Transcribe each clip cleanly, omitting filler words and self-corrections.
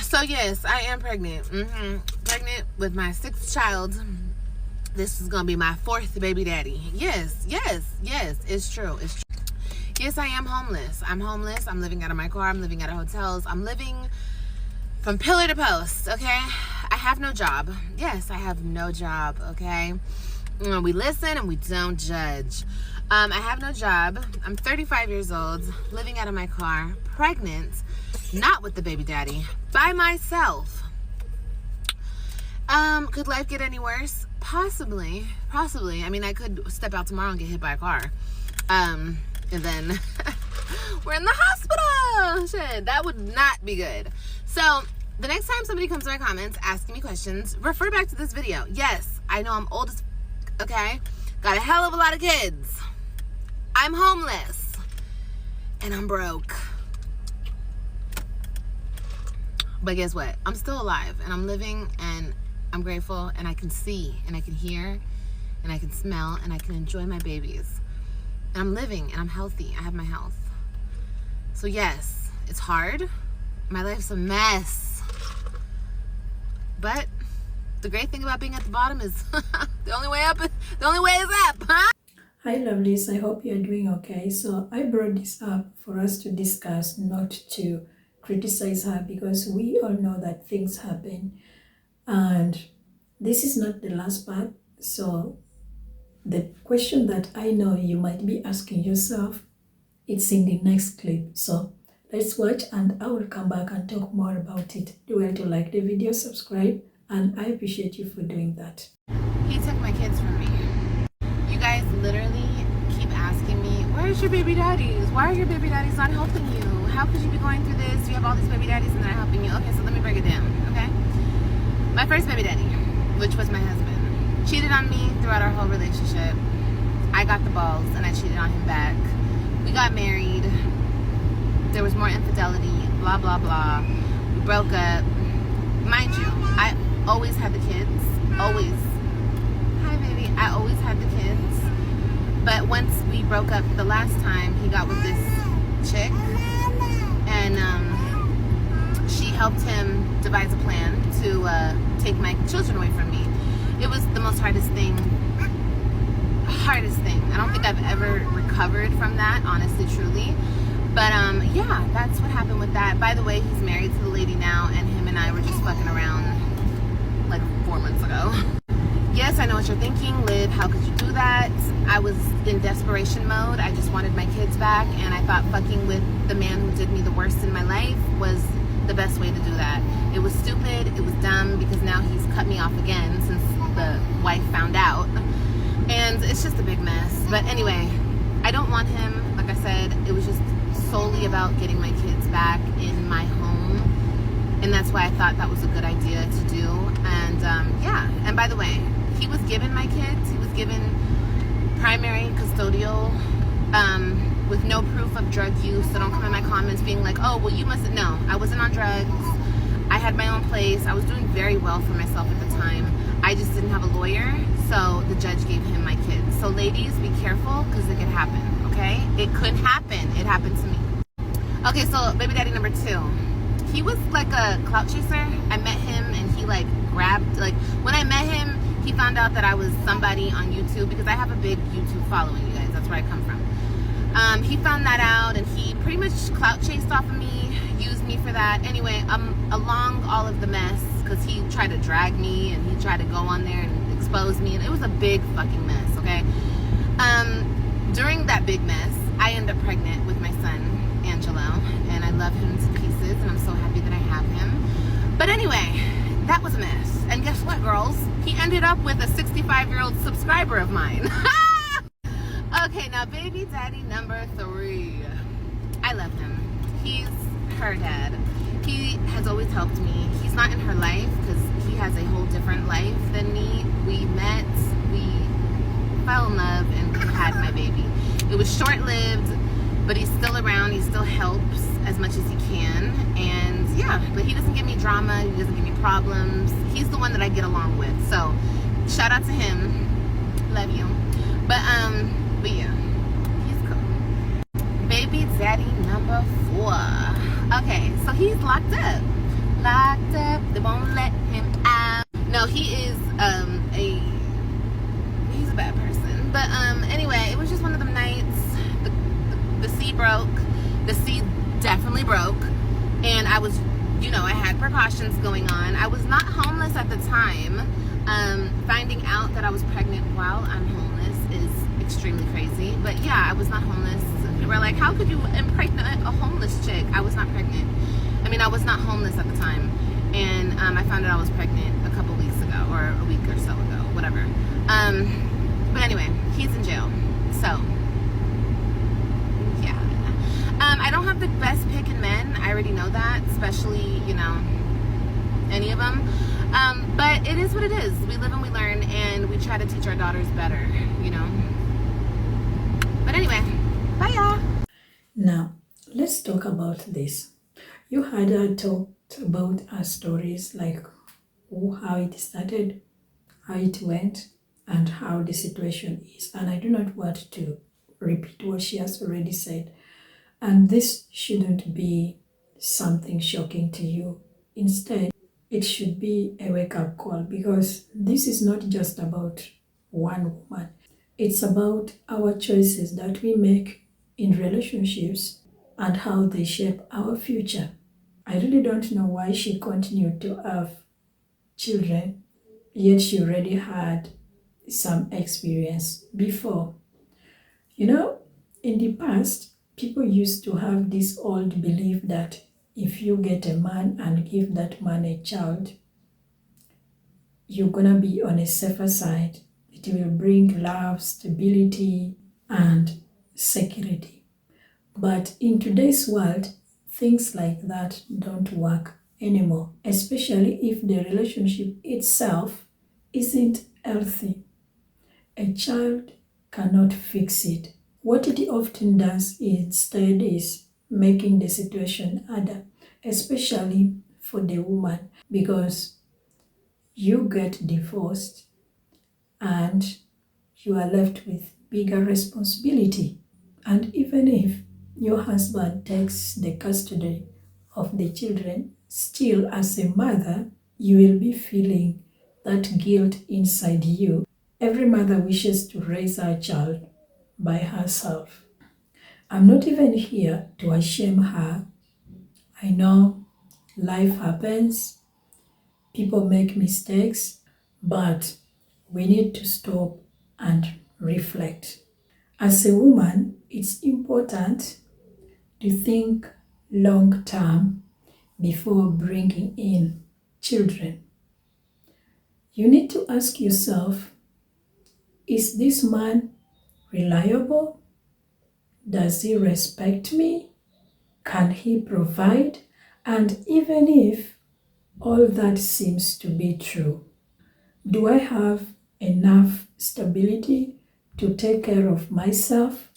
So yes, I am pregnant. Pregnant with my 6th child. This is gonna be my 4th baby daddy. Yes, it's true. It's true. Yes, I am homeless. I'm homeless. I'm living out of my car. I'm living out of hotels. I'm living from pillar to post, okay? I have no job. Yes, I have no job, okay? We listen and we don't judge. I have no job. I'm 35 years old, living out of my car, pregnant, not with the baby daddy, by myself. Could life get any worse? Possibly. I mean, I could step out tomorrow and get hit by a car. And then we're in the hospital. Shit, that would not be good. So the next time somebody comes to my comments asking me questions, refer back to this video. Yes, I know I'm old as okay? Got a hell of a lot of kids. I'm homeless. And I'm broke. But guess what? I'm still alive and I'm living and I'm grateful and I can see and I can hear and I can smell and I can enjoy my babies. And I'm living and I'm healthy. I have my health. So yes, it's hard. My life's a mess. But the great thing about being at the bottom is the only way is up, huh? Hi lovelies, I hope you're doing okay. So I brought this up for us to discuss, not to criticize her, because we all know that things happen and this is not the last part. So the question that I know you might be asking yourself, it's in the next clip. So let's watch and I will come back and talk more about it. Do well to like the video, subscribe, and I appreciate you for doing that. He took my kids from me. You guys literally keep asking me, where's your baby daddies? Why are your baby daddies not helping you? How could you be going through this? You have all these baby daddies and they're not helping you. Okay, so let me break it down, okay? My first baby daddy, which was my husband, cheated on me throughout our whole relationship. I got the balls and I cheated on him back. We got married. There was more infidelity, blah, blah, blah. We broke up. Mind you, I always had the kids. Always. Hi, baby. I always had the kids. But once we broke up the last time, he got with this chick. And she helped him devise a plan to take my children away from me. It was the most hardest thing. I don't think I've ever recovered from that, honestly, truly. But yeah, that's what happened with that. By the way, he's married to the lady now, and him and I were just fucking around like 4 months ago. Yes, I know what you're thinking, Liv, how could you do that? I was in desperation mode. I just wanted my kids back, and I thought fucking with the man who did me the worst in my life was the best way to do that. It was stupid, it was dumb, because now he's cut me off again since the wife found out. And it's just a big mess. But anyway, I don't want him. Like I said, it was just solely about getting my kids back in my home. And that's why I thought that was a good idea to do. And yeah, and by the way, he was given my kids. He was given primary custodial with no proof of drug use. So don't come in my comments being like, oh, well, you mustn't know. I wasn't on drugs. I had my own place. I was doing very well for myself at the time. I just didn't have a lawyer, so the judge gave him my kids. So ladies, be careful, because it could happen, okay? It could happen. It happened to me. Okay, so baby daddy number 2. He was like a clout chaser. I met him and he like grabbed, like when I met him, he found out that I was somebody on YouTube, because I have a big YouTube following, you guys. That's where I come from. He found that out and he pretty much clout chased off of me, used me for that. Anyway, along all of the mess, because he tried to drag me and he tried to go on there and expose me, and it was a big fucking mess, okay? During that big mess, I ended up pregnant with my son, Angelo, and I love him to pieces, and I'm so happy that I have him. But anyway, that was a mess. And guess what, girls? He ended up with a 65-year-old subscriber of mine. Okay, now baby daddy number 3. I love him. He's her dad. He has always helped me. He's not in her life because he has a whole different life than me. We met, we fell in love, and we had my baby. It was short-lived, but he's still around. He still helps as much as he can. And yeah, but he doesn't give me drama. He doesn't give me problems. He's the one that I get along with. So shout out to him. Love you. But yeah, he's cool. Baby daddy number 4. Okay, so he's locked up. Locked you know, I had precautions going on. I was not homeless at the time. Finding out that I was pregnant while I'm homeless is extremely crazy. But yeah, I was not homeless. People are like, how could you impregnate a homeless chick? I was not pregnant. I mean, I was not homeless at the time. And I found out I was pregnant a couple weeks ago, or a week or so ago, whatever. But anyway, he's in jail. So, yeah. I don't have the best pick in men. I already know that, especially, you know, any of them. But it is what it is. We live and we learn, and we try to teach our daughters better, you know. But anyway, bye y'all. Now, let's talk about this. You had talked about our stories, like how it started, how it went, and how the situation is. And I do not want to repeat what she has already said. And this shouldn't be something shocking to you. Instead, it should be a wake-up call, because this is not just about one woman. It's about our choices that we make in relationships and how they shape our future. I really don't know why she continued to have children, yet she already had some experience before. You know, in the past, people used to have this old belief that if you get a man and give that man a child, you're gonna be on a safer side. It will bring love, stability, and security. But in today's world, things like that don't work anymore, especially if the relationship itself isn't healthy. A child cannot fix it. What it often does instead is making the situation harder, especially for the woman, because you get divorced and you are left with bigger responsibility. And even if your husband takes the custody of the children, still as a mother, you will be feeling that guilt inside you. Every mother wishes to raise her child by herself. I'm not even here to shame her. I know life happens, people make mistakes, but we need to stop and reflect. As a woman, it's important to think long term before bringing in children. You need to ask yourself, is this man reliable? Does he respect me? Can he provide? And even if all that seems to be true, do I have enough stability to take care of myself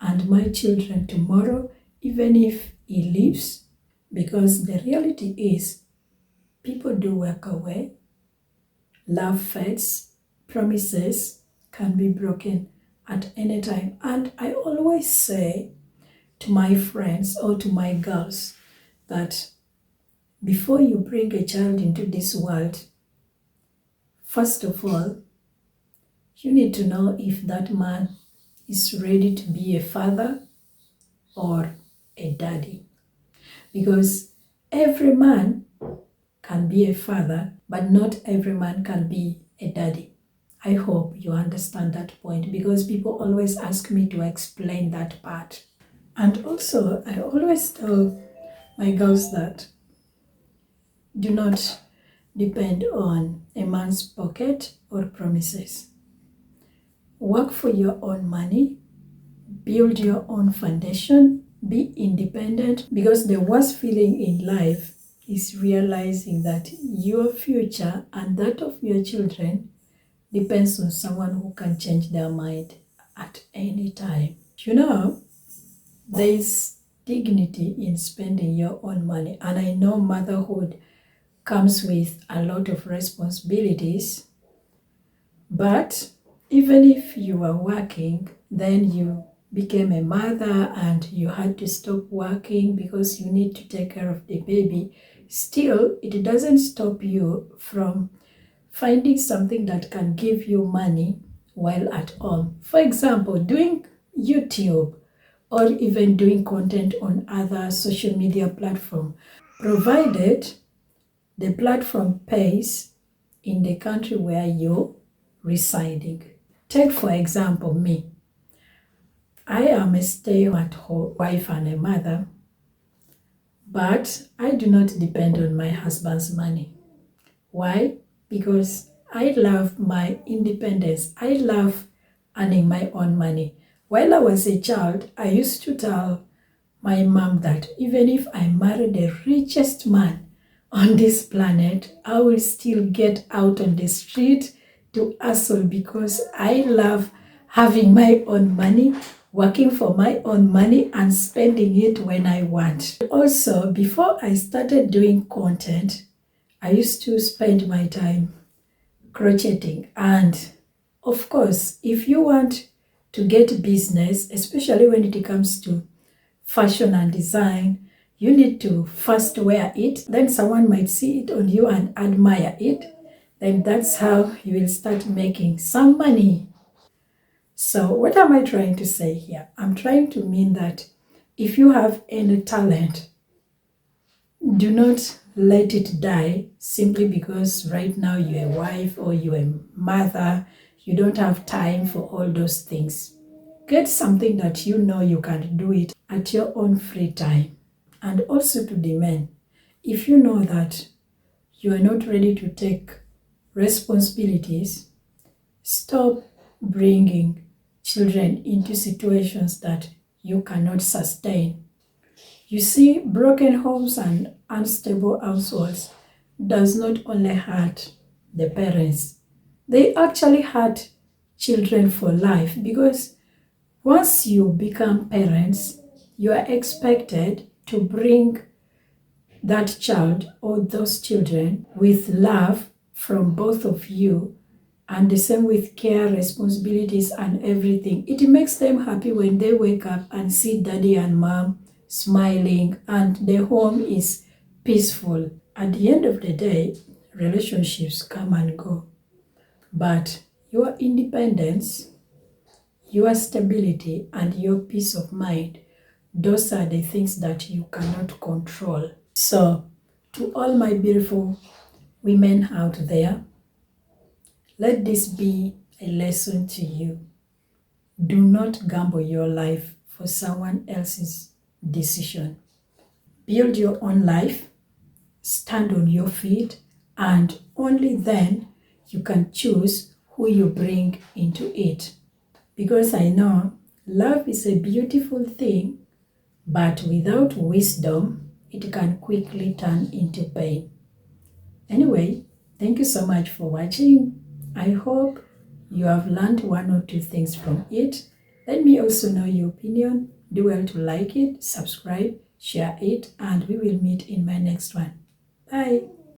and my children tomorrow, even if he leaves? Because the reality is, people do walk away. Love fades, promises can be broken at any time. And I always say to my friends or to my girls that before you bring a child into this world, first of all, you need to know if that man is ready to be a father or a daddy. Because every man can be a father, but not every man can be a daddy. I hope you understand that point, because people always ask me to explain that part. And also, I always tell my girls that do not depend on a man's pocket or promises. Work for your own money, build your own foundation, be independent, because the worst feeling in life is realizing that your future and that of your children depends on someone who can change their mind at any time. You know, there is dignity in spending your own money, and I know motherhood comes with a lot of responsibilities, but even if you were working, then you became a mother and you had to stop working because you need to take care of the baby, still it doesn't stop you from finding something that can give you money while at home. For example, doing YouTube or even doing content on other social media platforms. provided the platform pays in the country where you're residing. Take, for example, me. I am a stay-at-home wife and a mother, but I do not depend on my husband's money. Why? Because I love my independence. I love earning my own money. While I was a child, I used to tell my mom that even if I marry the richest man on this planet, I will still get out on the street to hustle because I love having my own money, working for my own money and spending it when I want. Also, before I started doing content, I used to spend my time crocheting. And of course, if you want to get business, especially when it comes to fashion and design, you need to first wear it. Then someone might see it on you and admire it. Then that's how you will start making some money. So what am I trying to say here? I'm trying to mean that if you have any talent, do not let it die simply because right now you're a wife or you're a mother. You don't have time for all those things. Get something that you know you can do it at your own free time. And also to the men, if you know that you are not ready to take responsibilities, stop bringing children into situations that you cannot sustain. You see, broken homes and unstable households does not only hurt the parents, they actually hurt children for life, because once you become parents, you are expected to bring that child or those children with love from both of you, and the same with care, responsibilities, and everything. It makes them happy when they wake up and see daddy and mom smiling and the home is peaceful. At the end of the day, relationships come and go, but your independence, your stability, and your peace of mind, those are the things that you cannot control. So, to all my beautiful women out there, let this be a lesson to you. Do not gamble your life for someone else's decision. Build your own life, stand on your feet, and only then you can choose who you bring into it. Because I know love is a beautiful thing, but without wisdom, it can quickly turn into pain. Anyway, thank you so much for watching. I hope you have learned one or two things from it. Let me also know your opinion. Do well to like it, subscribe, share it, and we will meet in my next one. Bye.